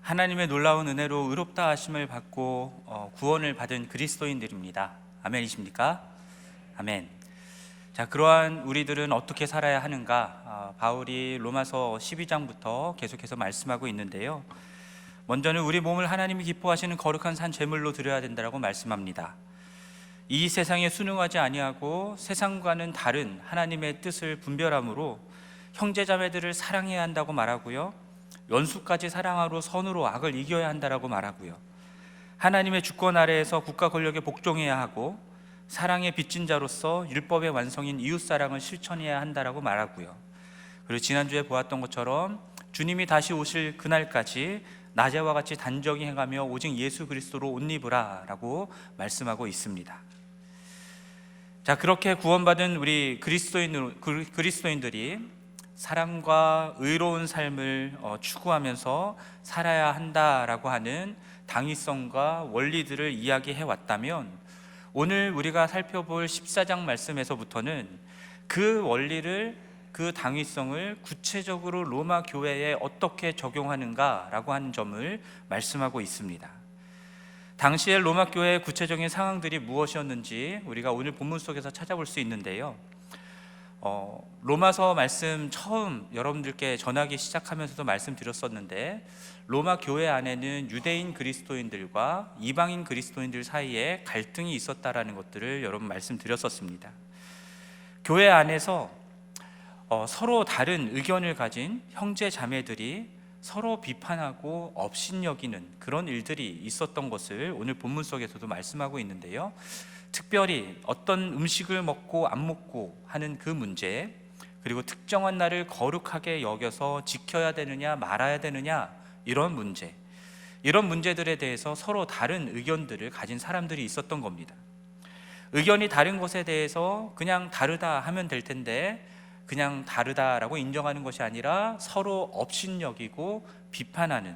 하나님의 놀라운 은혜로 의롭다 하심을 받고 구원을 받은 그리스도인들입니다. 아멘이십니까? 아멘. 자, 그러한 우리들은 어떻게 살아야 하는가? 바울이 로마서 12장부터 계속해서 말씀하고 있는데요. 먼저는 우리 몸을 하나님이 기뻐하시는 거룩한 산 제물로 드려야 된다고 말씀합니다. 이 세상에 순응하지 아니하고 세상과는 다른 하나님의 뜻을 분별함으로 형제자매들을 사랑해야 한다고 말하고요, 원수까지 사랑하로 선으로 악을 이겨야 한다라고 말하고요, 하나님의 주권 아래에서 국가 권력에 복종해야 하고 사랑의 빚진 자로서 율법의 완성인 이웃사랑을 실천해야 한다라고 말하고요, 그리고 지난주에 보았던 것처럼 주님이 다시 오실 그날까지 낮에와 같이 단정히 행하며 오직 예수 그리스도로 옷 입으라 라고 말씀하고 있습니다. 자, 그렇게 구원받은 우리 그리스도인들이 사랑과 의로운 삶을 추구하면서 살아야 한다라고 하는 당위성과 원리들을 이야기해 왔다면, 오늘 우리가 살펴볼 14장 말씀에서부터는 그 원리를, 그 당위성을 구체적으로 로마 교회에 어떻게 적용하는가라고 하는 점을 말씀하고 있습니다. 당시의 로마 교회의 구체적인 상황들이 무엇이었는지 우리가 오늘 본문 속에서 찾아볼 수 있는데요, 로마서 말씀 처음 여러분들께 전하기 시작하면서도 말씀드렸었는데, 로마 교회 안에는 유대인 그리스도인들과 이방인 그리스도인들 사이에 갈등이 있었다라는 것들을 여러분 말씀드렸었습니다. 교회 안에서 서로 다른 의견을 가진 형제 자매들이 서로 비판하고 업신여기는 그런 일들이 있었던 것을 오늘 본문 속에서도 말씀하고 있는데요, 특별히 어떤 음식을 먹고 안 먹고 하는 그 문제, 그리고 특정한 날을 거룩하게 여겨서 지켜야 되느냐 말아야 되느냐, 이런 문제들에 대해서 서로 다른 의견들을 가진 사람들이 있었던 겁니다. 의견이 다른 것에 대해서 그냥 다르다 하면 될 텐데, 그냥 다르다라고 인정하는 것이 아니라 서로 업신여기고 비판하는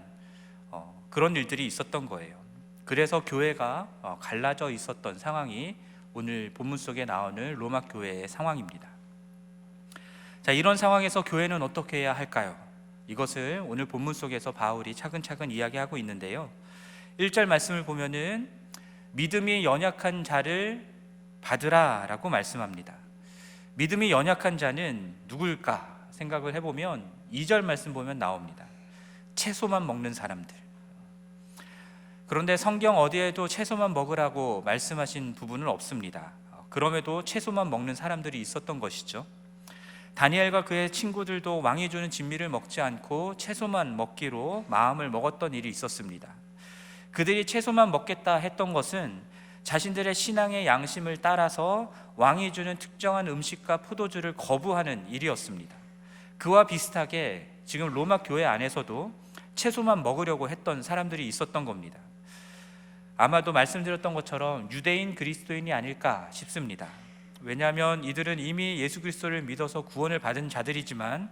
그런 일들이 있었던 거예요. 그래서 교회가 갈라져 있었던 상황이 오늘 본문 속에 나오는 로마 교회의 상황입니다. 자, 이런 상황에서 교회는 어떻게 해야 할까요? 이것을 오늘 본문 속에서 바울이 차근차근 이야기하고 있는데요, 1절 말씀을 보면은 믿음이 연약한 자를 받으라 라고 말씀합니다. 믿음이 연약한 자는 누굴까 생각을 해보면 2절 말씀 보면 나옵니다. 채소만 먹는 사람들. 그런데 성경 어디에도 채소만 먹으라고 말씀하신 부분은 없습니다. 그럼에도 채소만 먹는 사람들이 있었던 것이죠. 다니엘과 그의 친구들도 왕이 주는 진미를 먹지 않고 채소만 먹기로 마음을 먹었던 일이 있었습니다. 그들이 채소만 먹겠다 했던 것은 자신들의 신앙의 양심을 따라서 왕이 주는 특정한 음식과 포도주를 거부하는 일이었습니다. 그와 비슷하게 지금 로마 교회 안에서도 채소만 먹으려고 했던 사람들이 있었던 겁니다. 아마도 말씀드렸던 것처럼 유대인 그리스도인이 아닐까 싶습니다. 왜냐하면 이들은 이미 예수 그리스도를 믿어서 구원을 받은 자들이지만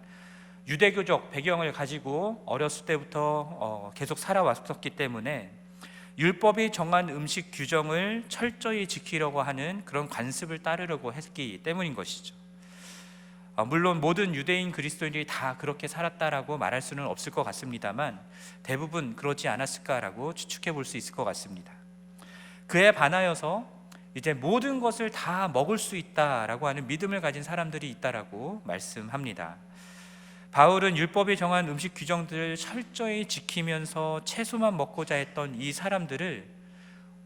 유대교적 배경을 가지고 어렸을 때부터 계속 살아왔었기 때문에 율법이 정한 음식 규정을 철저히 지키려고 하는 그런 관습을 따르려고 했기 때문인 것이죠. 물론 모든 유대인 그리스도인들이 다 그렇게 살았다라고 말할 수는 없을 것 같습니다만 대부분 그렇지 않았을까라고 추측해 볼 수 있을 것 같습니다. 그에 반하여서 이제 모든 것을 다 먹을 수 있다라고 하는 믿음을 가진 사람들이 있다라고 말씀합니다. 바울은 율법이 정한 음식 규정들을 철저히 지키면서 채소만 먹고자 했던 이 사람들을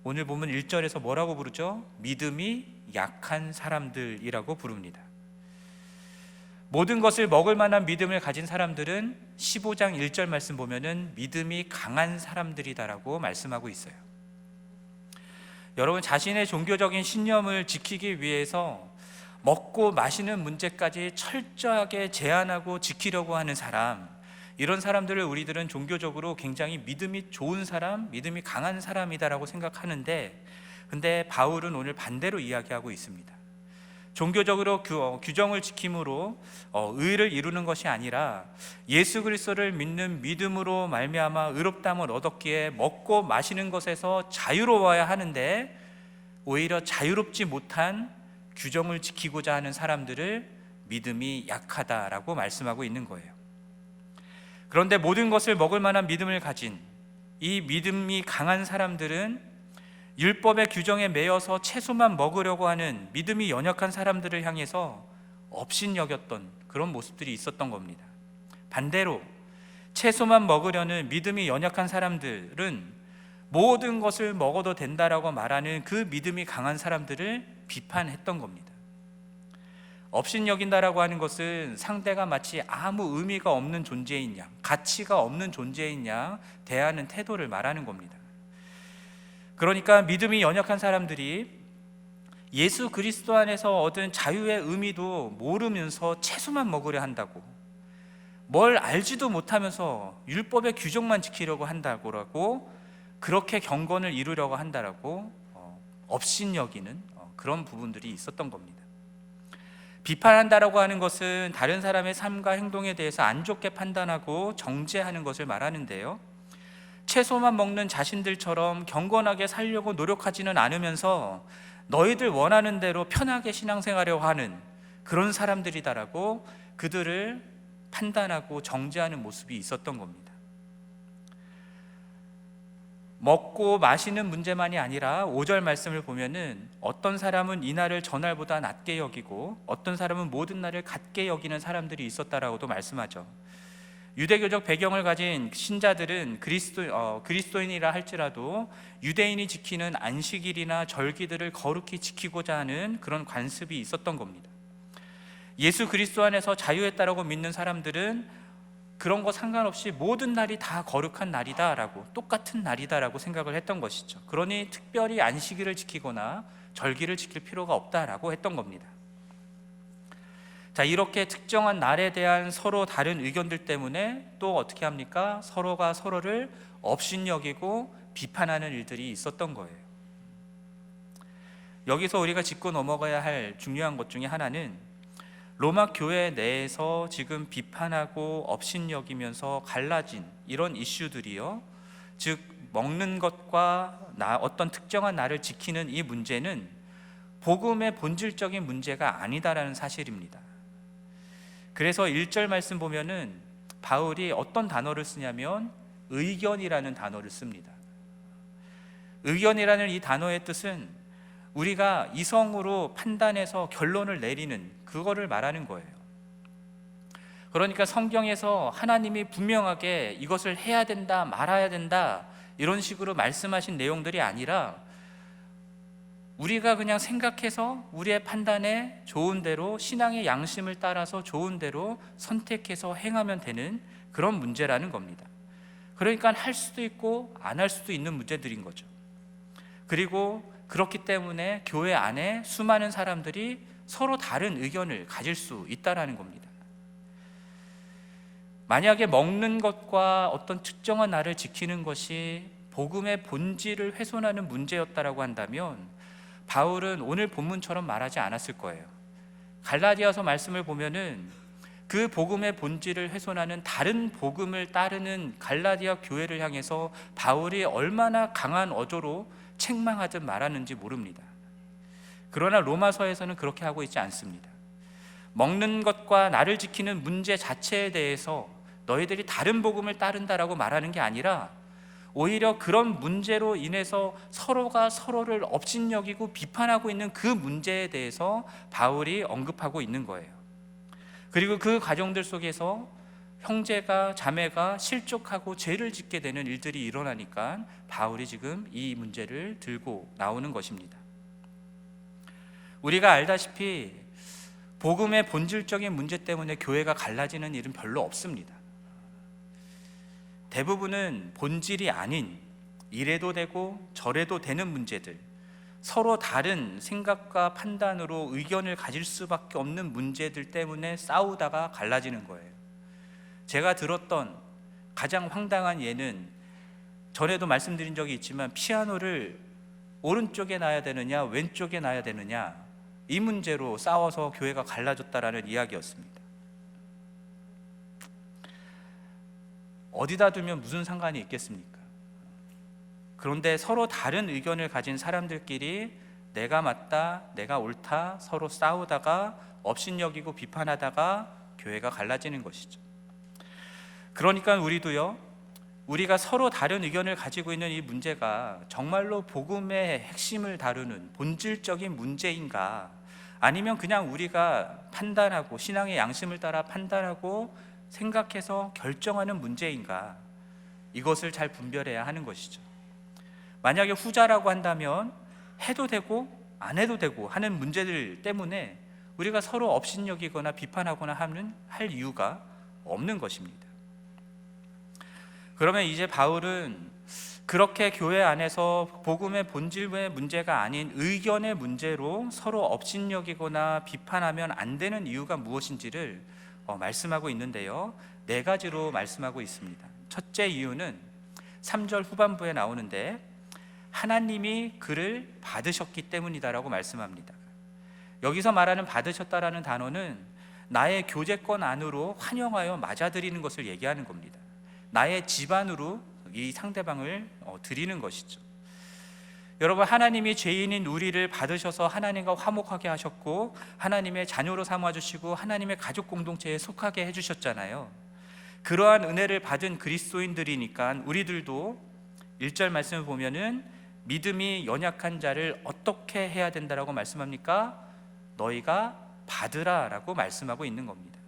오늘 보면 1절에서 뭐라고 부르죠? 믿음이 약한 사람들이라고 부릅니다. 모든 것을 먹을 만한 믿음을 가진 사람들은 15장 1절 말씀 보면은 믿음이 강한 사람들이다라고 말씀하고 있어요. 여러분, 자신의 종교적인 신념을 지키기 위해서 먹고 마시는 문제까지 철저하게 제한하고 지키려고 하는 사람, 이런 사람들을 우리들은 종교적으로 굉장히 믿음이 좋은 사람, 믿음이 강한 사람이다라고 생각하는데, 근데 바울은 오늘 반대로 이야기하고 있습니다. 종교적으로 규정을 지킴으로 의를 이루는 것이 아니라 예수 그리스도를 믿는 믿음으로 말미암아 의롭다함을 얻었기에 먹고 마시는 것에서 자유로워야 하는데, 오히려 자유롭지 못한 규정을 지키고자 하는 사람들을 믿음이 약하다라고 말씀하고 있는 거예요. 그런데 모든 것을 먹을 만한 믿음을 가진 이 믿음이 강한 사람들은 율법의 규정에 매여서 채소만 먹으려고 하는 믿음이 연약한 사람들을 향해서 업신여겼던 그런 모습들이 있었던 겁니다. 반대로 채소만 먹으려는 믿음이 연약한 사람들은 모든 것을 먹어도 된다라고 말하는 그 믿음이 강한 사람들을 비판했던 겁니다. 업신여긴다라고 하는 것은 상대가 마치 아무 의미가 없는 존재인 양, 가치가 없는 존재인 양 대하는 태도를 말하는 겁니다. 그러니까 믿음이 연약한 사람들이 예수 그리스도 안에서 얻은 자유의 의미도 모르면서 채소만 먹으려 한다고, 뭘 알지도 못하면서 율법의 규정만 지키려고 한다고 그렇게 경건을 이루려고 한다라고 업신여기는 그런 부분들이 있었던 겁니다. 비판한다라고 하는 것은 다른 사람의 삶과 행동에 대해서 안 좋게 판단하고 정죄하는 것을 말하는데요, 채소만 먹는 자신들처럼 경건하게 살려고 노력하지는 않으면서 너희들 원하는 대로 편하게 신앙생활하려고 하는 그런 사람들이다라고 그들을 판단하고 정죄하는 모습이 있었던 겁니다. 먹고 마시는 문제만이 아니라 5절 말씀을 보면은 어떤 사람은 이날을 전날보다 낮게 여기고 어떤 사람은 모든 날을 같게 여기는 사람들이 있었다라고도 말씀하죠. 유대교적 배경을 가진 신자들은 그리스도인이라 할지라도 유대인이 지키는 안식일이나 절기들을 거룩히 지키고자 하는 그런 관습이 있었던 겁니다. 예수 그리스도 안에서 자유했다라고 믿는 사람들은 그런 거 상관없이 모든 날이 다 거룩한 날이다라고, 똑같은 날이다라고 생각을 했던 것이죠. 그러니 특별히 안식일을 지키거나 절기를 지킬 필요가 없다라고 했던 겁니다. 자, 이렇게 특정한 날에 대한 서로 다른 의견들 때문에 또 어떻게 합니까? 서로가 서로를 업신여기고 비판하는 일들이 있었던 거예요. 여기서 우리가 짚고 넘어가야 할 중요한 것 중에 하나는 로마 교회 내에서 지금 비판하고 업신여기면서 갈라진 이런 이슈들이요, 즉 먹는 것과 어떤 특정한 날을 지키는 이 문제는 복음의 본질적인 문제가 아니다라는 사실입니다. 그래서 1절 말씀 보면은 바울이 어떤 단어를 쓰냐면 의견이라는 단어를 씁니다. 의견이라는 이 단어의 뜻은 우리가 이성으로 판단해서 결론을 내리는 그거를 말하는 거예요. 그러니까 성경에서 하나님이 분명하게 이것을 해야 된다, 말아야 된다 이런 식으로 말씀하신 내용들이 아니라 우리가 그냥 생각해서 우리의 판단에 좋은 대로, 신앙의 양심을 따라서 좋은 대로 선택해서 행하면 되는 그런 문제라는 겁니다. 그러니까 할 수도 있고 안 할 수도 있는 문제들인 거죠. 그리고 그렇기 때문에 교회 안에 수많은 사람들이 서로 다른 의견을 가질 수 있다는 겁니다. 만약에 먹는 것과 어떤 특정한 날을 지키는 것이 복음의 본질을 훼손하는 문제였다라고 한다면 바울은 오늘 본문처럼 말하지 않았을 거예요. 갈라디아서 말씀을 보면은 그 복음의 본질을 훼손하는 다른 복음을 따르는 갈라디아 교회를 향해서 바울이 얼마나 강한 어조로 책망하듯 말하는지 모릅니다. 그러나 로마서에서는 그렇게 하고 있지 않습니다. 먹는 것과 나를 지키는 문제 자체에 대해서 너희들이 다른 복음을 따른다라고 말하는 게 아니라 오히려 그런 문제로 인해서 서로가 서로를 업신여기고 비판하고 있는 그 문제에 대해서 바울이 언급하고 있는 거예요. 그리고 그 과정들 속에서 형제가 자매가 실족하고 죄를 짓게 되는 일들이 일어나니까 바울이 지금 이 문제를 들고 나오는 것입니다. 우리가 알다시피 복음의 본질적인 문제 때문에 교회가 갈라지는 일은 별로 없습니다. 대부분은 본질이 아닌 이래도 되고 저래도 되는 문제들, 서로 다른 생각과 판단으로 의견을 가질 수밖에 없는 문제들 때문에 싸우다가 갈라지는 거예요. 제가 들었던 가장 황당한 예는 전에도 말씀드린 적이 있지만 피아노를 오른쪽에 놔야 되느냐 왼쪽에 놔야 되느냐 이 문제로 싸워서 교회가 갈라졌다라는 이야기였습니다. 어디다 두면 무슨 상관이 있겠습니까? 그런데 서로 다른 의견을 가진 사람들끼리 내가 맞다, 내가 옳다 서로 싸우다가 업신여기고 비판하다가 교회가 갈라지는 것이죠. 그러니까 우리도요, 우리가 서로 다른 의견을 가지고 있는 이 문제가 정말로 복음의 핵심을 다루는 본질적인 문제인가, 아니면 그냥 우리가 판단하고 신앙의 양심을 따라 판단하고 생각해서 결정하는 문제인가, 이것을 잘 분별해야 하는 것이죠. 만약에 후자라고 한다면 해도 되고 안 해도 되고 하는 문제들 때문에 우리가 서로 업신여기거나 비판하거나 할 이유가 없는 것입니다. 그러면 이제 바울은 그렇게 교회 안에서 복음의 본질의 문제가 아닌 의견의 문제로 서로 업신여기거나 비판하면 안 되는 이유가 무엇인지를 말씀하고 있는데요, 4가지로 말씀하고 있습니다. 첫째 이유는 3절 후반부에 나오는데, 하나님이 그를 받으셨기 때문이다라고 말씀합니다. 여기서 말하는 받으셨다라는 단어는 나의 교제권 안으로 환영하여 맞아들이는 것을 얘기하는 겁니다. 나의 집안으로 이 상대방을 드리는 것이죠. 여러분, 하나님이 죄인인 우리를 받으셔서 하나님과 화목하게 하셨고 하나님의 자녀로 삼아주시고 하나님의 가족 공동체에 속하게 해주셨잖아요. 그러한 은혜를 받은 그리스도인들이니까 우리들도 1절 말씀을 보면은 믿음이 연약한 자를 어떻게 해야 된다라고 말씀합니까? 너희가 받으라 라고 말씀하고 있는 겁니다.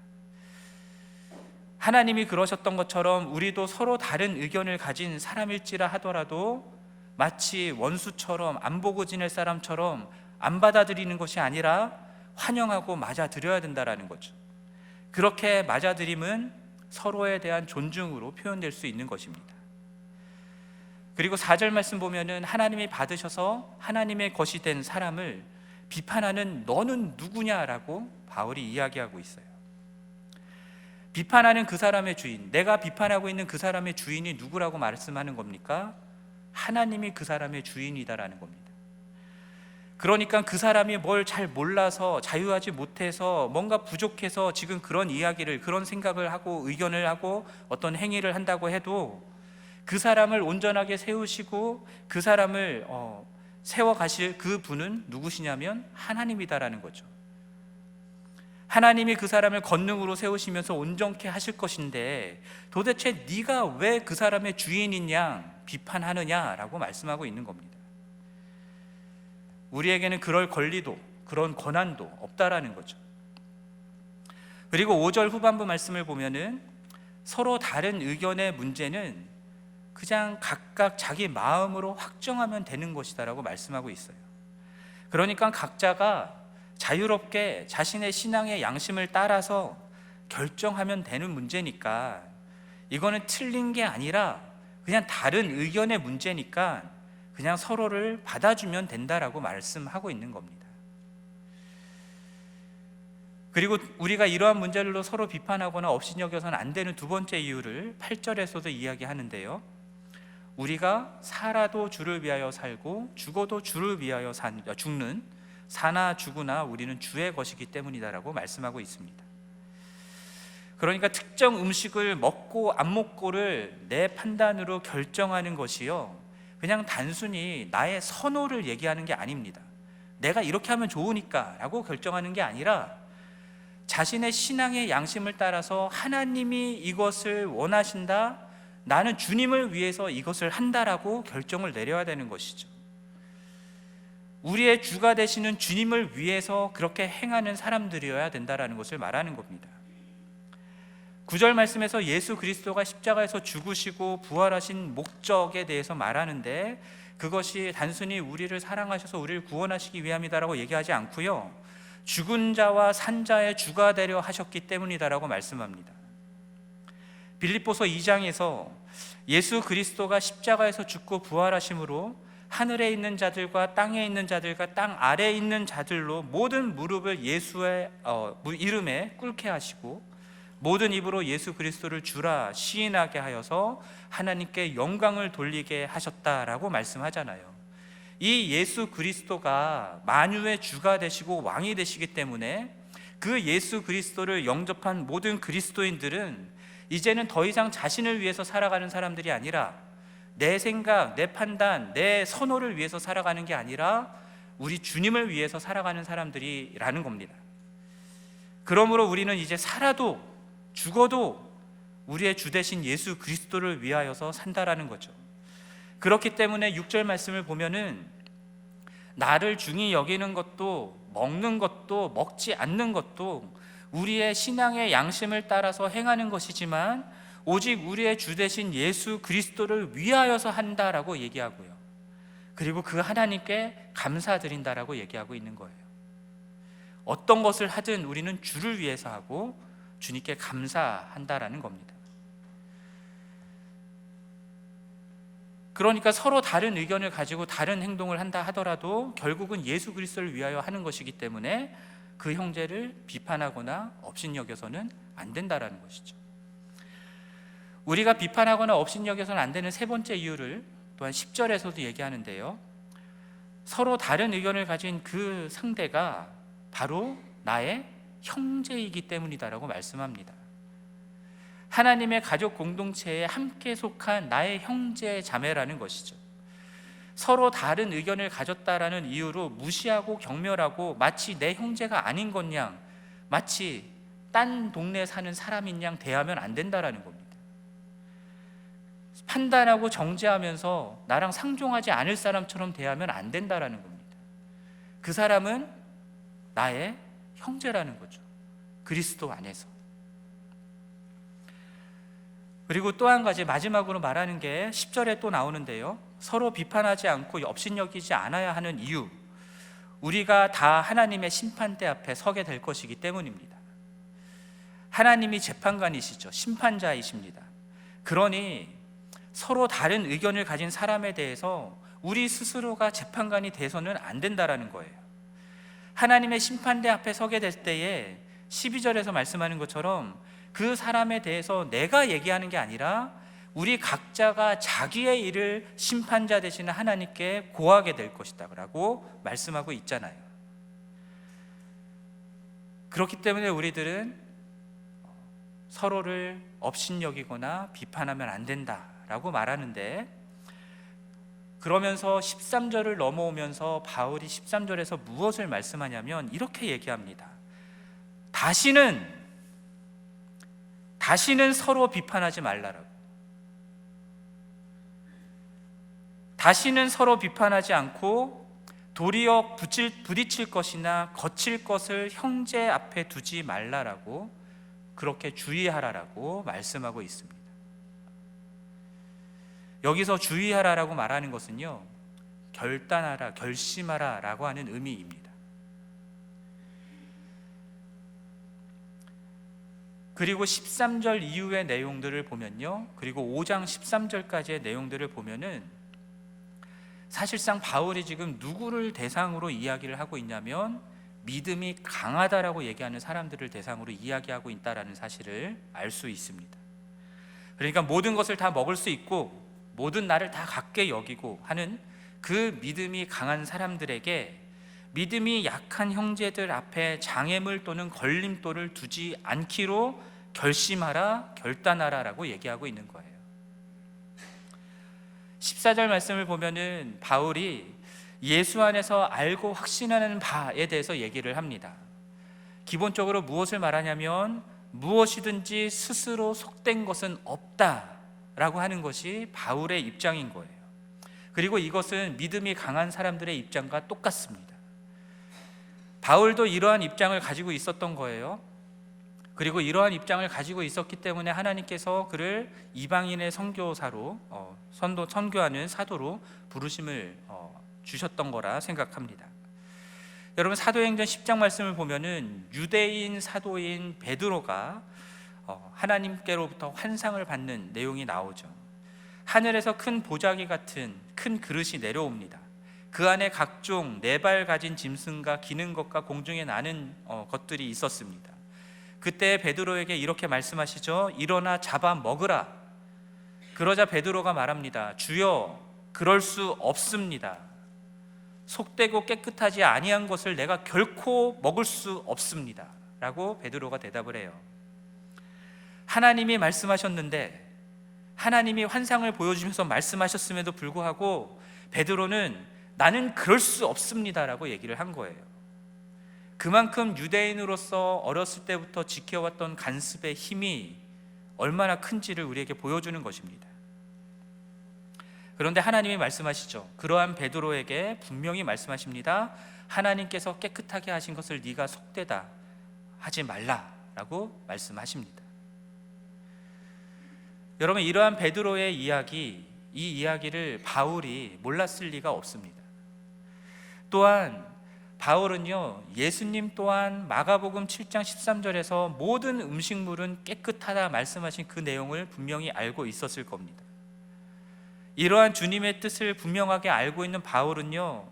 하나님이 그러셨던 것처럼 우리도 서로 다른 의견을 가진 사람일지라 하더라도 마치 원수처럼, 안 보고 지낼 사람처럼 안 받아들이는 것이 아니라 환영하고 맞아들여야 된다라는 거죠. 그렇게 맞아들임은 서로에 대한 존중으로 표현될 수 있는 것입니다. 그리고 4절 말씀 보면은 하나님이 받으셔서 하나님의 것이 된 사람을 비판하는 너는 누구냐라고 바울이 이야기하고 있어요. 비판하는 그 사람의 주인, 내가 비판하고 있는 그 사람의 주인이 누구라고 말씀하는 겁니까? 하나님이 그 사람의 주인이다라는 겁니다. 그러니까 그 사람이 뭘 잘 몰라서, 자유하지 못해서, 뭔가 부족해서 지금 그런 이야기를, 그런 생각을 하고 의견을 하고 어떤 행위를 한다고 해도 그 사람을 온전하게 세우시고 그 사람을 세워가실 그 분은 누구시냐면 하나님이다라는 거죠. 하나님이 그 사람을 권능으로 세우시면서 온전케 하실 것인데 도대체 네가 왜 그 사람의 주인이냐 비판하느냐라고 말씀하고 있는 겁니다. 우리에게는 그럴 권리도 그런 권한도 없다라는 거죠. 그리고 5절 후반부 말씀을 보면은 서로 다른 의견의 문제는 그냥 각각 자기 마음으로 확정하면 되는 것이다라고 말씀하고 있어요. 그러니까 각자가 자유롭게 자신의 신앙의 양심을 따라서 결정하면 되는 문제니까, 이거는 틀린 게 아니라 그냥 다른 의견의 문제니까 그냥 서로를 받아주면 된다라고 말씀하고 있는 겁니다. 그리고 우리가 이러한 문제로 서로 비판하거나 업신여겨서는 안 되는 두 번째 이유를 8절에서도 이야기하는데요, 우리가 살아도 주를 위하여 살고 죽어도 주를 위하여 죽는, 사나 죽으나 우리는 주의 것이기 때문이다라고 말씀하고 있습니다. 그러니까 특정 음식을 먹고 안 먹고를 내 판단으로 결정하는 것이요, 그냥 단순히 나의 선호를 얘기하는 게 아닙니다. 내가 이렇게 하면 좋으니까 라고 결정하는 게 아니라 자신의 신앙의 양심을 따라서 하나님이 이것을 원하신다, 나는 주님을 위해서 이것을 한다라고 결정을 내려야 되는 것이죠. 우리의 주가 되시는 주님을 위해서 그렇게 행하는 사람들이어야 된다라는 것을 말하는 겁니다. 9절 말씀에서 예수 그리스도가 십자가에서 죽으시고 부활하신 목적에 대해서 말하는데, 그것이 단순히 우리를 사랑하셔서 우리를 구원하시기 위함이다라고 얘기하지 않고요, 죽은 자와 산 자의 주가 되려 하셨기 때문이다라고 말씀합니다. 빌립보서 2장에서 예수 그리스도가 십자가에서 죽고 부활하심으로 하늘에 있는 자들과 땅에 있는 자들과 땅 아래에 있는 자들로 모든 무릎을 예수의 이름에 꿇게 하시고 모든 입으로 예수 그리스도를 주라 시인하게 하여서 하나님께 영광을 돌리게 하셨다라고 말씀하잖아요. 이 예수 그리스도가 만유의 주가 되시고 왕이 되시기 때문에 그 예수 그리스도를 영접한 모든 그리스도인들은 이제는 더 이상 자신을 위해서 살아가는 사람들이 아니라, 내 생각, 내 판단, 내 선호를 위해서 살아가는 게 아니라 우리 주님을 위해서 살아가는 사람들이라는 겁니다. 그러므로 우리는 이제 살아도 죽어도 우리의 주 되신 예수 그리스도를 위하여서 산다라는 거죠. 그렇기 때문에 6절 말씀을 보면은 나를 중히 여기는 것도, 먹는 것도, 먹지 않는 것도 우리의 신앙의 양심을 따라서 행하는 것이지만 오직 우리의 주 되신 예수 그리스도를 위하여서 한다라고 얘기하고요. 그리고 그 하나님께 감사드린다라고 얘기하고 있는 거예요. 어떤 것을 하든 우리는 주를 위해서 하고 주님께 감사한다라는 겁니다. 그러니까 서로 다른 의견을 가지고 다른 행동을 한다 하더라도 결국은 예수 그리스도를 위하여 하는 것이기 때문에 그 형제를 비판하거나 업신여겨서는 안 된다라는 것이죠. 우리가 비판하거나 업신여겨서는 안 되는 세 번째 이유를 또한 10절에서도 얘기하는데요, 서로 다른 의견을 가진 그 상대가 바로 나의 형제이기 때문이다라고 말씀합니다. 하나님의 가족 공동체에 함께 속한 나의 형제 자매라는 것이죠. 서로 다른 의견을 가졌다라는 이유로 무시하고 경멸하고 마치 내 형제가 아닌 것 양, 마치 딴 동네에 사는 사람인 양 대하면 안 된다라는 겁니다. 판단하고 정죄하면서 나랑 상종하지 않을 사람처럼 대하면 안 된다라는 겁니다. 그 사람은 나의 형제라는 거죠. 그리스도 안에서. 그리고 또 한 가지 마지막으로 말하는 게 10절에 또 나오는데요, 서로 비판하지 않고 업신여기지 않아야 하는 이유, 우리가 다 하나님의 심판대 앞에 서게 될 것이기 때문입니다. 하나님이 재판관이시죠. 심판자이십니다. 그러니 서로 다른 의견을 가진 사람에 대해서 우리 스스로가 재판관이 돼서는 안 된다라는 거예요. 하나님의 심판대 앞에 서게 될 때에 12절에서 말씀하는 것처럼 그 사람에 대해서 내가 얘기하는 게 아니라 우리 각자가 자기의 일을 심판자 되시는 하나님께 고하게 될 것이다 라고 말씀하고 있잖아요. 그렇기 때문에 우리들은 서로를 업신여기거나 비판하면 안 된다라고 말하는데, 그러면서 13절을 넘어오면서 바울이 13절에서 무엇을 말씀하냐면 이렇게 얘기합니다. 다시는 서로 비판하지 말라라고. 다시는 서로 비판하지 않고 도리어 부딪힐 것이나 거칠 것을 형제 앞에 두지 말라라고, 그렇게 주의하라라고 말씀하고 있습니다. 여기서 주의하라라고 말하는 것은요, 결단하라, 결심하라 라고 하는 의미입니다. 그리고 13절 이후의 내용들을 보면요, 그리고 5장 13절까지의 내용들을 보면은 사실상 바울이 지금 누구를 대상으로 이야기를 하고 있냐면 믿음이 강하다라고 얘기하는 사람들을 대상으로 이야기하고 있다라는 사실을 알 수 있습니다. 그러니까 모든 것을 다 먹을 수 있고 모든 나를 다 갖게 여기고 하는 그 믿음이 강한 사람들에게 믿음이 약한 형제들 앞에 장애물 또는 걸림돌을 두지 않기로 결심하라, 결단하라 라고 얘기하고 있는 거예요. 14절 말씀을 보면은 바울이 예수 안에서 알고 확신하는 바에 대해서 얘기를 합니다. 기본적으로 무엇을 말하냐면 무엇이든지 스스로 속된 것은 없다라고 하는 것이 바울의 입장인 거예요. 그리고 이것은 믿음이 강한 사람들의 입장과 똑같습니다. 바울도 이러한 입장을 가지고 있었던 거예요. 그리고 이러한 입장을 가지고 있었기 때문에 하나님께서 그를 이방인의 선교사로 선교하는 사도로 부르심을 주셨던 거라 생각합니다. 여러분, 사도행전 10장 말씀을 보면은 유대인 사도인 베드로가 하나님께로부터 환상을 받는 내용이 나오죠. 하늘에서 큰 보자기 같은 큰 그릇이 내려옵니다. 그 안에 각종 네 발 가진 짐승과 기는 것과 공중에 나는 것들이 있었습니다. 그때 베드로에게 이렇게 말씀하시죠. 일어나 잡아 먹으라. 그러자 베드로가 말합니다. 주여, 그럴 수 없습니다. 속되고 깨끗하지 아니한 것을 내가 결코 먹을 수 없습니다 라고 베드로가 대답을 해요. 하나님이 말씀하셨는데, 하나님이 환상을 보여주면서 말씀하셨음에도 불구하고 베드로는 나는 그럴 수 없습니다 라고 얘기를 한 거예요. 그만큼 유대인으로서 어렸을 때부터 지켜왔던 간습의 힘이 얼마나 큰지를 우리에게 보여주는 것입니다. 그런데 하나님이 말씀하시죠. 그러한 베드로에게 분명히 말씀하십니다. 하나님께서 깨끗하게 하신 것을 네가 속되다 하지 말라라고 말씀하십니다. 여러분, 이러한 베드로의 이야기, 이 이야기를 바울이 몰랐을 리가 없습니다. 또한 바울은요, 예수님 또한 마가복음 7장 13절에서 모든 음식물은 깨끗하다 말씀하신 그 내용을 분명히 알고 있었을 겁니다. 이러한 주님의 뜻을 분명하게 알고 있는 바울은요,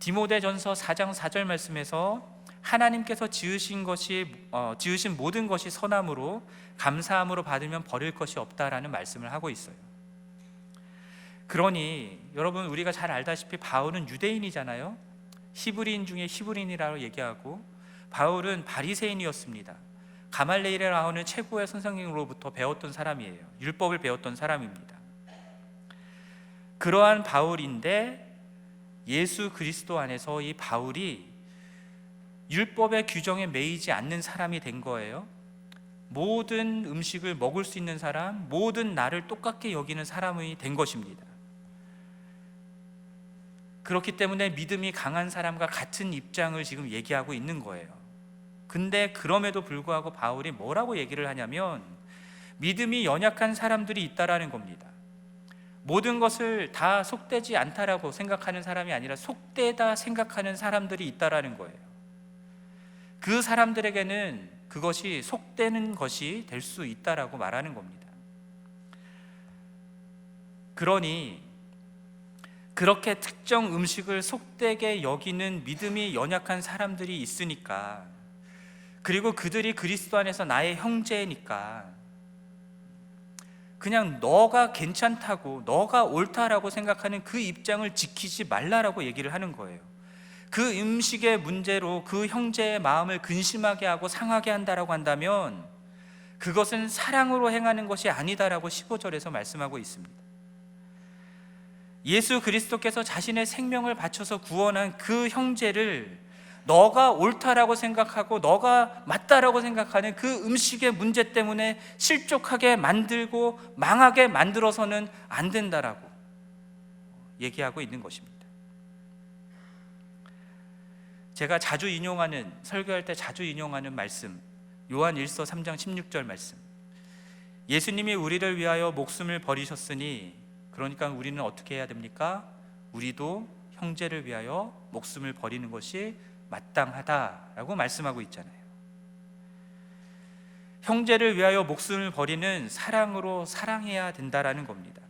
디모데전서 4장 4절 말씀에서 하나님께서 지으신 모든 것이 선함으로 감사함으로 받으면 버릴 것이 없다라는 말씀을 하고 있어요. 그러니 여러분, 우리가 잘 알다시피 바울은 유대인이잖아요. 히브리인 중에 히브리인이라고 얘기하고, 바울은 바리새인이었습니다. 가말레일이라고 하는 최고의 선생님으로부터 배웠던 사람이에요. 율법을 배웠던 사람입니다. 그러한 바울인데 예수 그리스도 안에서 이 바울이 율법의 규정에 매이지 않는 사람이 된 거예요. 모든 음식을 먹을 수 있는 사람, 모든 날을 똑같게 여기는 사람이 된 것입니다. 그렇기 때문에 믿음이 강한 사람과 같은 입장을 지금 얘기하고 있는 거예요. 근데 그럼에도 불구하고 바울이 뭐라고 얘기를 하냐면, 믿음이 연약한 사람들이 있다라는 겁니다. 모든 것을 다 속되지 않다라고 생각하는 사람이 아니라 속되다 생각하는 사람들이 있다라는 거예요. 그 사람들에게는 그것이 속되는 것이 될 수 있다라고 말하는 겁니다. 그러니 그렇게 특정 음식을 속되게 여기는 믿음이 연약한 사람들이 있으니까, 그리고 그들이 그리스도 안에서 나의 형제니까 그냥 너가 괜찮다고, 너가 옳다라고 생각하는 그 입장을 지키지 말라라고 얘기를 하는 거예요. 그 음식의 문제로 그 형제의 마음을 근심하게 하고 상하게 한다라고 한다면 그것은 사랑으로 행하는 것이 아니다라고 15절에서 말씀하고 있습니다. 예수 그리스도께서 자신의 생명을 바쳐서 구원한 그 형제를 너가 옳다라고 생각하고 너가 맞다라고 생각하는 그 음식의 문제 때문에 실족하게 만들고 망하게 만들어서는 안 된다라고 얘기하고 있는 것입니다. 제가 자주 인용하는, 설교할 때 자주 인용하는 말씀, 요한 1서 3장 16절 말씀. 예수님이 우리를 위하여 목숨을 버리셨으니, 그러니까 우리는 어떻게 해야 됩니까? 우리도 형제를 위하여 목숨을 버리는 것이 마땅하다라고 말씀하고 있잖아요. 형제를 위하여 목숨을 버리는 사랑으로 사랑해야 된다라는 겁니다.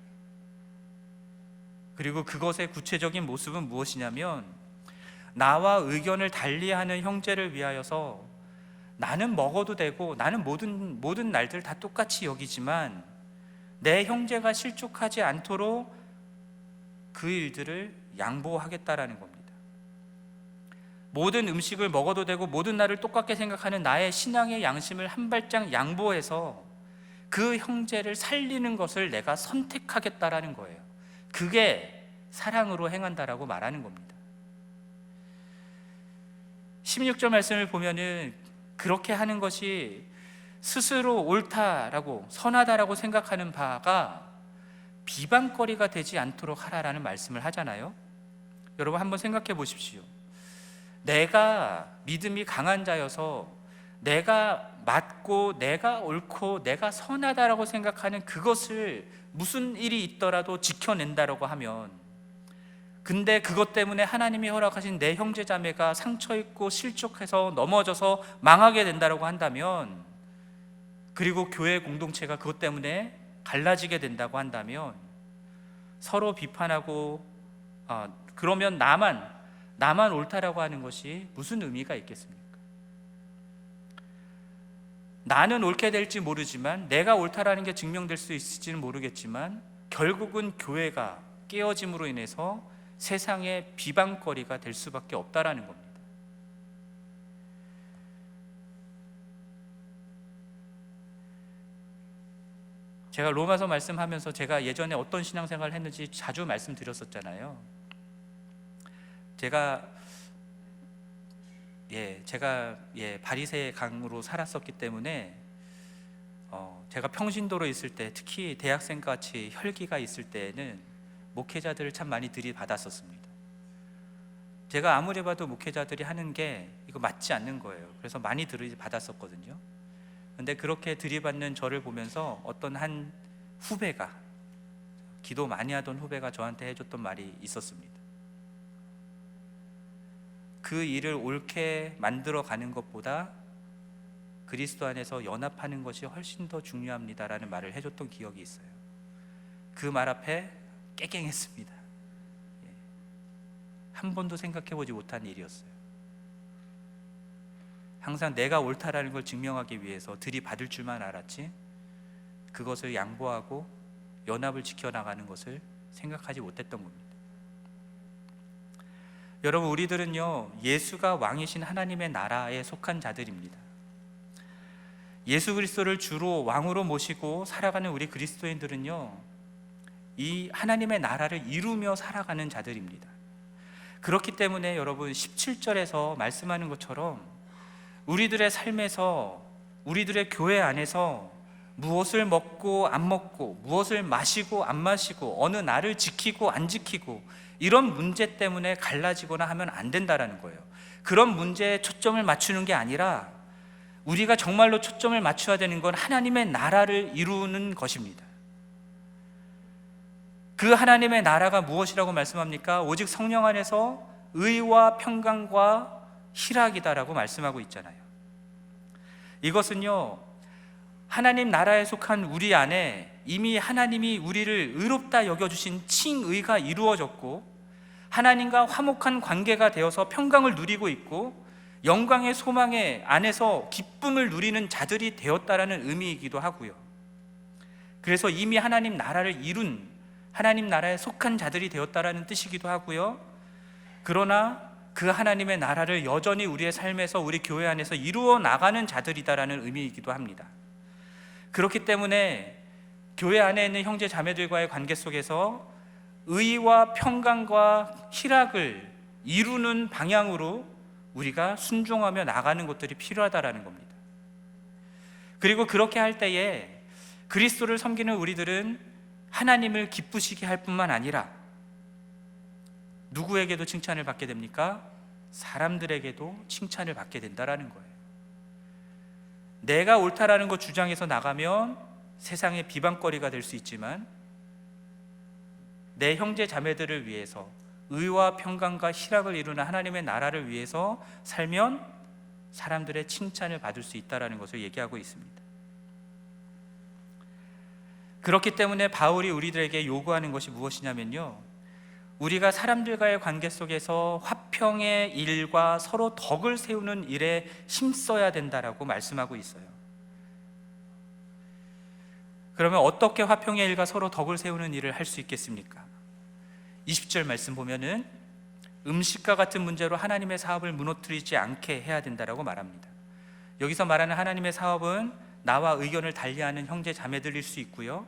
그리고 그것의 구체적인 모습은 무엇이냐면, 나와 의견을 달리하는 형제를 위하여서 나는 먹어도 되고 나는 모든 날들 다 똑같이 여기지만 내 형제가 실족하지 않도록 그 일들을 양보하겠다라는 겁니다. 모든 음식을 먹어도 되고 모든 날을 똑같게 생각하는 나의 신앙의 양심을 한 발짝 양보해서 그 형제를 살리는 것을 내가 선택하겠다라는 거예요. 그게 사랑으로 행한다라고 말하는 겁니다. 16절 말씀을 보면은 그렇게 하는 것이 스스로 옳다라고 선하다라고 생각하는 바가 비방거리가 되지 않도록 하라라는 말씀을 하잖아요. 여러분 한번 생각해 보십시오. 내가 믿음이 강한 자여서 내가 맞고 내가 옳고 내가 선하다라고 생각하는 그것을 무슨 일이 있더라도 지켜낸다라고 하면, 근데 그것 때문에 하나님이 허락하신 내 형제 자매가 상처 입고 실족해서 넘어져서 망하게 된다라고 한다면, 그리고 교회 공동체가 그것 때문에 갈라지게 된다고 한다면 서로 비판하고 그러면 나만 옳다라고 하는 것이 무슨 의미가 있겠습니까? 나는 옳게 될지 모르지만, 내가 옳다라는 게 증명될 수 있을지는 모르겠지만 결국은 교회가 깨어짐으로 인해서 세상의 비방거리가 될 수밖에 없다라는 겁니다. 제가 로마서 말씀하면서 제가 예전에 어떤 신앙생활을 했는지 자주 말씀드렸었잖아요. 제가 바리새 강으로 살았었기 때문에 제가 평신도로 있을 때, 특히 대학생 같이 혈기가 있을 때에는 목회자들을 참 많이 들이받았었습니다. 제가 아무리 봐도 목회자들이 하는 게 이거 맞지 않는 거예요. 그래서 많이 들이받았었거든요. 근데 그렇게 들이받는 저를 보면서 어떤 한 후배가, 기도 많이 하던 후배가 저한테 해줬던 말이 있었습니다. 그 일을 옳게 만들어 가는 것보다 그리스도 안에서 연합하는 것이 훨씬 더 중요합니다라는 말을 해줬던 기억이 있어요. 그 말 앞에 깨갱했습니다. 한 번도 생각해보지 못한 일이었어요. 항상 내가 옳다라는 걸 증명하기 위해서 들이받을 줄만 알았지, 그것을 양보하고 연합을 지켜나가는 것을 생각하지 못했던 겁니다. 여러분, 우리들은요, 예수가 왕이신 하나님의 나라에 속한 자들입니다. 예수 그리스도를 주로 왕으로 모시고 살아가는 우리 그리스도인들은요, 이 하나님의 나라를 이루며 살아가는 자들입니다. 그렇기 때문에 여러분, 17절에서 말씀하는 것처럼 우리들의 삶에서, 우리들의 교회 안에서 무엇을 먹고 안 먹고, 무엇을 마시고 안 마시고, 어느 날을 지키고 안 지키고, 이런 문제 때문에 갈라지거나 하면 안 된다라는 거예요. 그런 문제에 초점을 맞추는 게 아니라 우리가 정말로 초점을 맞춰야 되는 건 하나님의 나라를 이루는 것입니다. 그 하나님의 나라가 무엇이라고 말씀합니까? 오직 성령 안에서 의와 평강과 희락이다라고 말씀하고 있잖아요. 이것은요, 하나님 나라에 속한 우리 안에 이미 하나님이 우리를 의롭다 여겨주신 칭의가 이루어졌고, 하나님과 화목한 관계가 되어서 평강을 누리고 있고, 영광의 소망의 안에서 기쁨을 누리는 자들이 되었다라는 의미이기도 하고요. 그래서 이미 하나님 나라를 이룬, 하나님 나라에 속한 자들이 되었다라는 뜻이기도 하고요. 그러나 그 하나님의 나라를 여전히 우리의 삶에서, 우리 교회 안에서 이루어 나가는 자들이다라는 의미이기도 합니다. 그렇기 때문에 교회 안에 있는 형제 자매들과의 관계 속에서 의와 평강과 희락을 이루는 방향으로 우리가 순종하며 나가는 것들이 필요하다라는 겁니다. 그리고 그렇게 할 때에 그리스도를 섬기는 우리들은 하나님을 기쁘시게 할 뿐만 아니라 누구에게도 칭찬을 받게 됩니까? 사람들에게도 칭찬을 받게 된다라는 거예요. 내가 옳다라는 거 주장해서 나가면 세상의 비방거리가 될 수 있지만, 내 형제 자매들을 위해서 의와 평강과 희락을 이루는 하나님의 나라를 위해서 살면 사람들의 칭찬을 받을 수 있다는 것을 얘기하고 있습니다. 그렇기 때문에 바울이 우리들에게 요구하는 것이 무엇이냐면요, 우리가 사람들과의 관계 속에서 화평의 일과 서로 덕을 세우는 일에 힘써야 된다라고 말씀하고 있어요. 그러면 어떻게 화평의 일과 서로 덕을 세우는 일을 할 수 있겠습니까? 20절 말씀 보면은 음식과 같은 문제로 하나님의 사업을 무너뜨리지 않게 해야 된다라고 말합니다. 여기서 말하는 하나님의 사업은 나와 의견을 달리하는 형제 자매들일 수 있고요,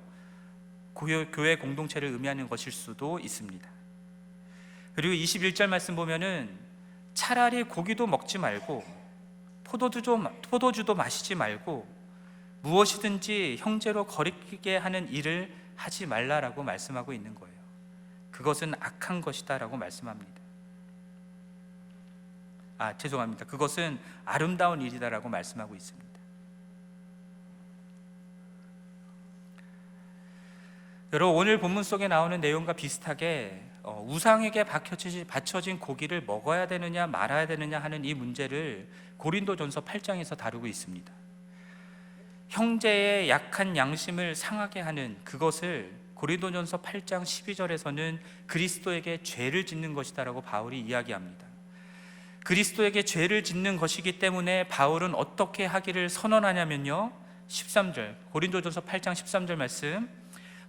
교회 공동체를 의미하는 것일 수도 있습니다. 그리고 21절 말씀 보면은 차라리 고기도 먹지 말고 포도주도 마시지 말고 무엇이든지 형제로 거리끼게 하는 일을 하지 말라라고 말씀하고 있는 거예요. 그것은 악한 것이다 라고 말씀합니다. 죄송합니다. 그것은 아름다운 일이다 라고 말씀하고 있습니다. 여러분, 오늘 본문 속에 나오는 내용과 비슷하게 우상에게 바쳐진 고기를 먹어야 되느냐 말아야 되느냐 하는 이 문제를 고린도전서 8장에서 다루고 있습니다. 형제의 약한 양심을 상하게 하는 그것을 고린도전서 8장 12절에서는 그리스도에게 죄를 짓는 것이다 라고 바울이 이야기합니다. 그리스도에게 죄를 짓는 것이기 때문에 바울은 어떻게 하기를 선언하냐면요, 13절, 고린도전서 8장 13절 말씀,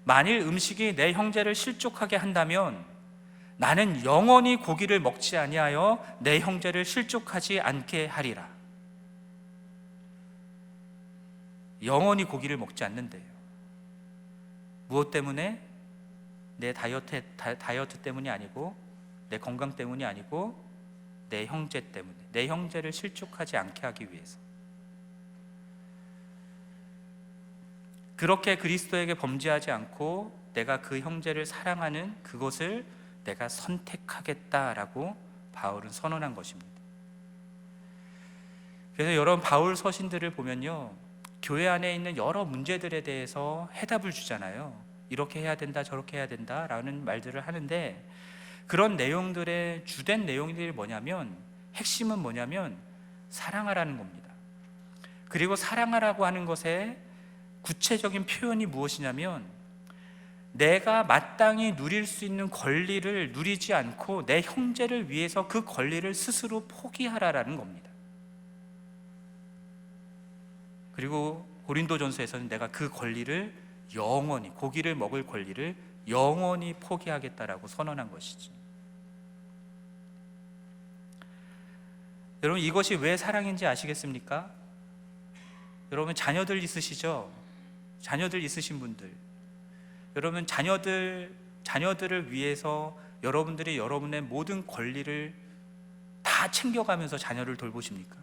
만일 음식이 내 형제를 실족하게 한다면 나는 영원히 고기를 먹지 아니하여 내 형제를 실족하지 않게 하리라. 영원히 고기를 먹지 않는데요. 무엇 때문에? 내 다이어트 때문이 아니고, 내 건강 때문이 아니고, 내 형제 때문에, 내 형제를 실족하지 않게 하기 위해서. 그렇게 그리스도에게 범죄하지 않고 내가 그 형제를 사랑하는 그것을 내가 선택하겠다라고 바울은 선언한 것입니다. 그래서 여러분, 바울 서신들을 보면요, 교회 안에 있는 여러 문제들에 대해서 해답을 주잖아요. 이렇게 해야 된다, 저렇게 해야 된다 라는 말들을 하는데, 그런 내용들의 주된 내용들이 뭐냐면, 핵심은 뭐냐면 사랑하라는 겁니다. 그리고 사랑하라고 하는 것의 구체적인 표현이 무엇이냐면, 내가 마땅히 누릴 수 있는 권리를 누리지 않고 내 형제를 위해서 그 권리를 스스로 포기하라라는 겁니다. 그리고 고린도전서에서는 내가 그 권리를 영원히, 고기를 먹을 권리를 영원히 포기하겠다라고 선언한 것이지. 여러분, 이것이 왜 사랑인지 아시겠습니까? 여러분, 자녀들 있으시죠? 자녀들 있으신 분들, 여러분, 자녀들을 위해서 여러분들이 여러분의 모든 권리를 다 챙겨가면서 자녀를 돌보십니까?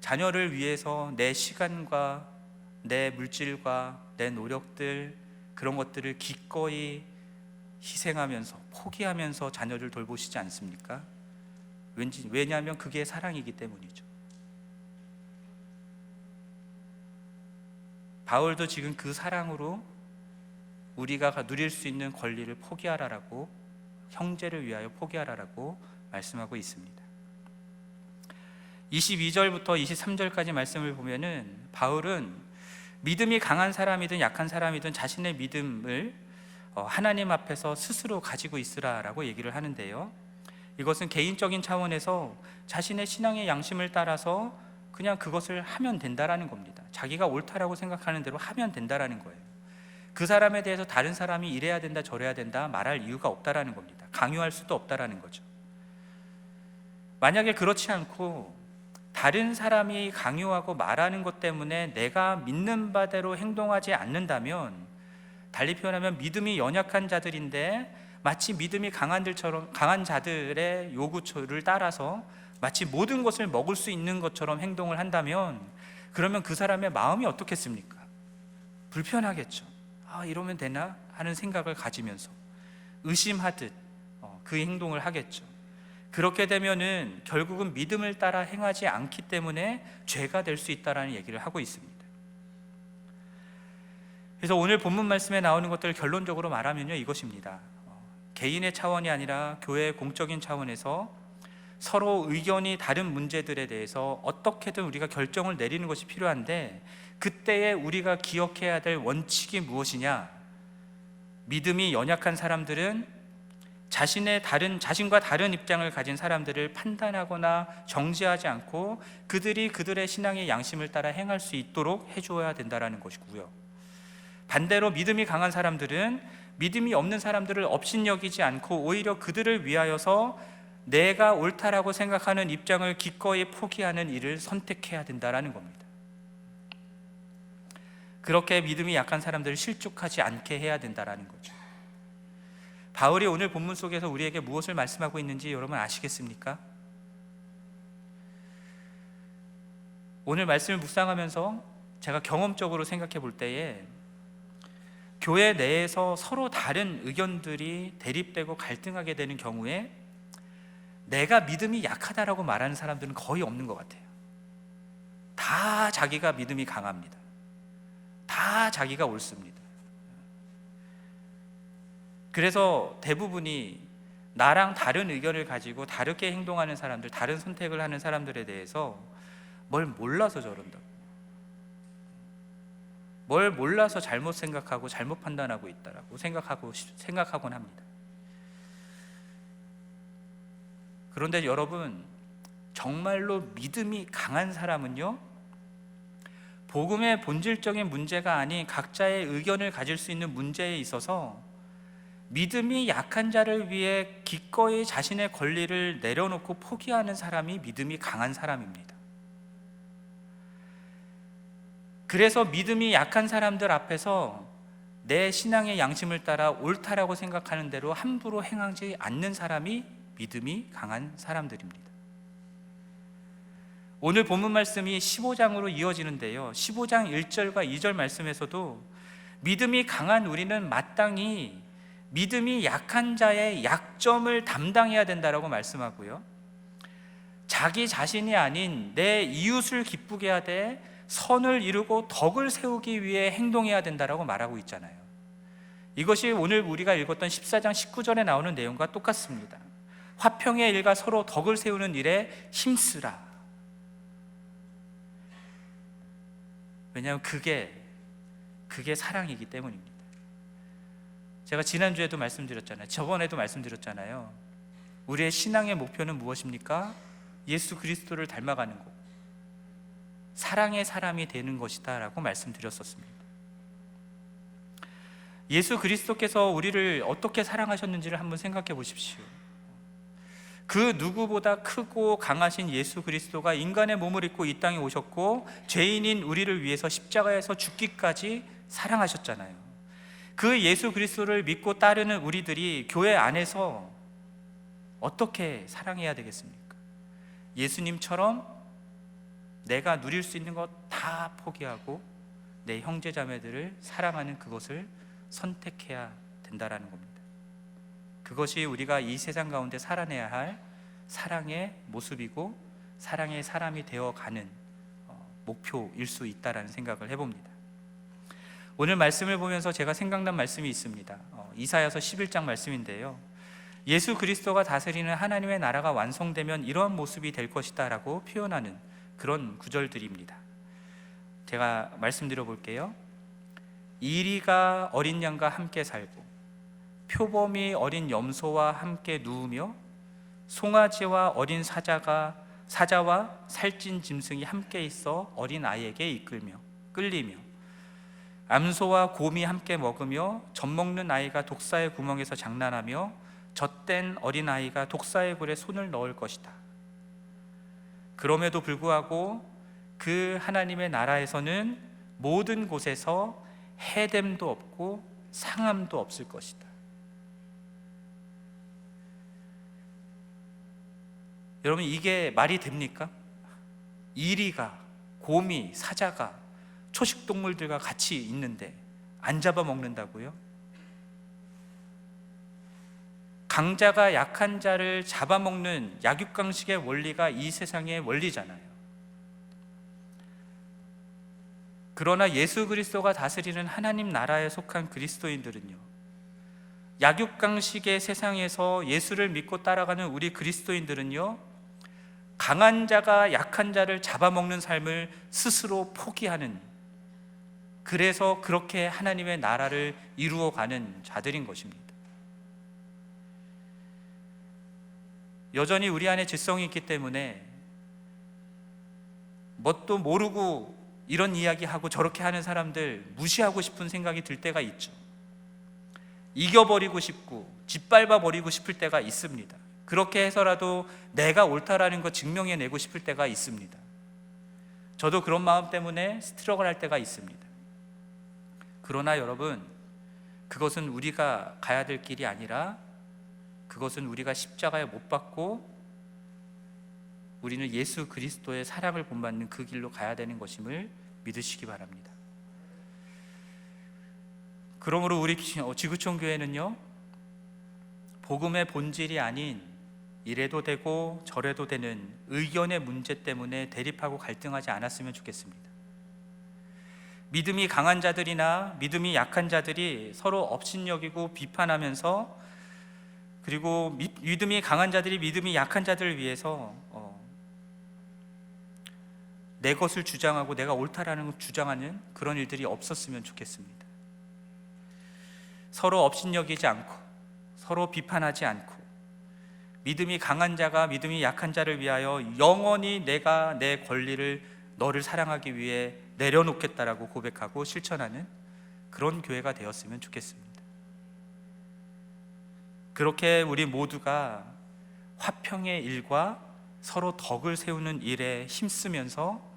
자녀를 위해서 내 시간과 내 물질과 내 노력들, 그런 것들을 기꺼이 희생하면서, 포기하면서 자녀를 돌보시지 않습니까? 왜냐하면 그게 사랑이기 때문이죠. 바울도 지금 그 사랑으로 우리가 누릴 수 있는 권리를 포기하라라고, 형제를 위하여 포기하라라고 말씀하고 있습니다. 22절부터 23절까지 말씀을 보면은 바울은 믿음이 강한 사람이든 약한 사람이든 자신의 믿음을 하나님 앞에서 스스로 가지고 있으라라고 얘기를 하는데요, 이것은 개인적인 차원에서 자신의 신앙의 양심을 따라서 그냥 그것을 하면 된다라는 겁니다. 자기가 옳다라고 생각하는 대로 하면 된다라는 거예요. 그 사람에 대해서 다른 사람이 이래야 된다, 저래야 된다 말할 이유가 없다라는 겁니다. 강요할 수도 없다라는 거죠. 만약에 그렇지 않고 다른 사람이 강요하고 말하는 것 때문에 내가 믿는 바대로 행동하지 않는다면, 달리 표현하면 믿음이 연약한 자들인데 마치 믿음이 강한 자들의 요구를 따라서 마치 모든 것을 먹을 수 있는 것처럼 행동을 한다면, 그러면 그 사람의 마음이 어떻겠습니까? 불편하겠죠. 이러면 되나 하는 생각을 가지면서 의심하듯 그 행동을 하겠죠. 그렇게 되면은 결국은 믿음을 따라 행하지 않기 때문에 죄가 될 수 있다라는 얘기를 하고 있습니다. 그래서 오늘 본문 말씀에 나오는 것들을 결론적으로 말하면요, 이것입니다. 개인의 차원이 아니라 교회의 공적인 차원에서 서로 의견이 다른 문제들에 대해서 어떻게든 우리가 결정을 내리는 것이 필요한데, 그때에 우리가 기억해야 될 원칙이 무엇이냐? 믿음이 연약한 사람들은 자신과 다른 입장을 가진 사람들을 판단하거나 정죄하지 않고 그들이 그들의 신앙의 양심을 따라 행할 수 있도록 해줘야 된다는 것이고요, 반대로 믿음이 강한 사람들은 믿음이 없는 사람들을 업신여기지 않고 오히려 그들을 위하여서 내가 옳다라고 생각하는 입장을 기꺼이 포기하는 일을 선택해야 된다는 겁니다. 그렇게 믿음이 약한 사람들을 실족하지 않게 해야 된다는 거죠. 바울이 오늘 본문 속에서 우리에게 무엇을 말씀하고 있는지 여러분 아시겠습니까? 오늘 말씀을 묵상하면서 제가 경험적으로 생각해 볼 때에, 교회 내에서 서로 다른 의견들이 대립되고 갈등하게 되는 경우에 내가 믿음이 약하다라고 말하는 사람들은 거의 없는 것 같아요. 다 자기가 믿음이 강합니다. 다 자기가 옳습니다. 그래서 대부분이 나랑 다른 의견을 가지고 다르게 행동하는 사람들, 다른 선택을 하는 사람들에 대해서 뭘 몰라서 저런다고, 뭘 몰라서 잘못 생각하고 잘못 판단하고 있다라고 생각하곤 합니다. 그런데 여러분, 정말로 믿음이 강한 사람은요, 복음의 본질적인 문제가 아닌 각자의 의견을 가질 수 있는 문제에 있어서 믿음이 약한 자를 위해 기꺼이 자신의 권리를 내려놓고 포기하는 사람이 믿음이 강한 사람입니다. 그래서 믿음이 약한 사람들 앞에서 내 신앙의 양심을 따라 옳다라고 생각하는 대로 함부로 행하지 않는 사람이 믿음이 강한 사람들입니다. 오늘 본문 말씀이 15장으로 이어지는데요, 15장 1절과 2절 말씀에서도 믿음이 강한 우리는 마땅히 믿음이 약한 자의 약점을 담당해야 된다라고 말씀하고요, 자기 자신이 아닌 내 이웃을 기쁘게 하되 선을 이루고 덕을 세우기 위해 행동해야 된다라고 말하고 있잖아요. 이것이 오늘 우리가 읽었던 14장 19절에 나오는 내용과 똑같습니다. 화평의 일과 서로 덕을 세우는 일에 힘쓰라. 왜냐하면 그게 사랑이기 때문입니다. 제가 지난주에도 말씀드렸잖아요. 저번에도 말씀드렸잖아요. 우리의 신앙의 목표는 무엇입니까? 예수 그리스도를 닮아가는 것, 사랑의 사람이 되는 것이다 라고 말씀드렸었습니다. 예수 그리스도께서 우리를 어떻게 사랑하셨는지를 한번 생각해 보십시오. 그 누구보다 크고 강하신 예수 그리스도가 인간의 몸을 입고 이 땅에 오셨고 죄인인 우리를 위해서 십자가에서 죽기까지 사랑하셨잖아요. 그 예수 그리스도를 믿고 따르는 우리들이 교회 안에서 어떻게 사랑해야 되겠습니까? 예수님처럼 내가 누릴 수 있는 것 다 포기하고 내 형제 자매들을 사랑하는 그것을 선택해야 된다라는 겁니다. 그것이 우리가 이 세상 가운데 살아내야 할 사랑의 모습이고 사랑의 사람이 되어가는 목표일 수 있다라는 생각을 해봅니다. 오늘 말씀을 보면서 제가 생각난 말씀이 있습니다. 이사야서 11장 말씀인데요, 예수 그리스도가 다스리는 하나님의 나라가 완성되면 이러한 모습이 될 것이다 라고 표현하는 그런 구절들입니다. 제가 말씀드려 볼게요. 이리가 어린 양과 함께 살고 표범이 어린 염소와 함께 누우며 송아지와 어린 사자와 살찐 짐승이 함께 있어 어린 아이에게 끌리며 암소와 곰이 함께 먹으며 젖먹는 아이가 독사의 구멍에서 장난하며 젖된 어린 아이가 독사의 굴에 손을 넣을 것이다. 그럼에도 불구하고 그 하나님의 나라에서는 모든 곳에서 해됨도 없고 상함도 없을 것이다. 여러분, 이게 말이 됩니까? 이리가, 곰이, 사자가 초식동물들과 같이 있는데 안 잡아먹는다고요? 강자가 약한 자를 잡아먹는 약육강식의 원리가 이 세상의 원리잖아요. 그러나 예수 그리스도가 다스리는 하나님 나라에 속한 그리스도인들은요, 약육강식의 세상에서 예수를 믿고 따라가는 우리 그리스도인들은요, 강한 자가 약한 자를 잡아먹는 삶을 스스로 포기하는, 그래서 그렇게 하나님의 나라를 이루어가는 자들인 것입니다. 여전히 우리 안에 지성이 있기 때문에 뭣도 모르고 이런 이야기하고 저렇게 하는 사람들 무시하고 싶은 생각이 들 때가 있죠. 이겨버리고 싶고 짓밟아버리고 싶을 때가 있습니다. 그렇게 해서라도 내가 옳다라는 거 증명해내고 싶을 때가 있습니다. 저도 그런 마음 때문에 스트러글 할 때가 있습니다. 그러나 여러분, 그것은 우리가 가야 될 길이 아니라 그것은 우리가 십자가에 못 박고 우리는 예수 그리스도의 사랑을 본받는 그 길로 가야 되는 것임을 믿으시기 바랍니다. 그러므로 우리 지구촌 교회는요, 복음의 본질이 아닌 이래도 되고 저래도 되는 의견의 문제 때문에 대립하고 갈등하지 않았으면 좋겠습니다. 믿음이 강한 자들이나 믿음이 약한 자들이 서로 업신여기고 비판하면서, 그리고 믿음이 강한 자들이 믿음이 약한 자들을 위해서 내 것을 주장하고 내가 옳다라는 걸 주장하는 그런 일들이 없었으면 좋겠습니다. 서로 업신여기지 않고 서로 비판하지 않고 믿음이 강한 자가 믿음이 약한 자를 위하여 영원히 내가 내 권리를 너를 사랑하기 위해 내려놓겠다라고 고백하고 실천하는 그런 교회가 되었으면 좋겠습니다. 그렇게 우리 모두가 화평의 일과 서로 덕을 세우는 일에 힘쓰면서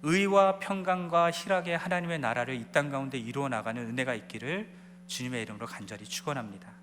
의와 평강과 희락의 하나님의 나라를 이 땅 가운데 이루어 나가는 은혜가 있기를 주님의 이름으로 간절히 축원합니다.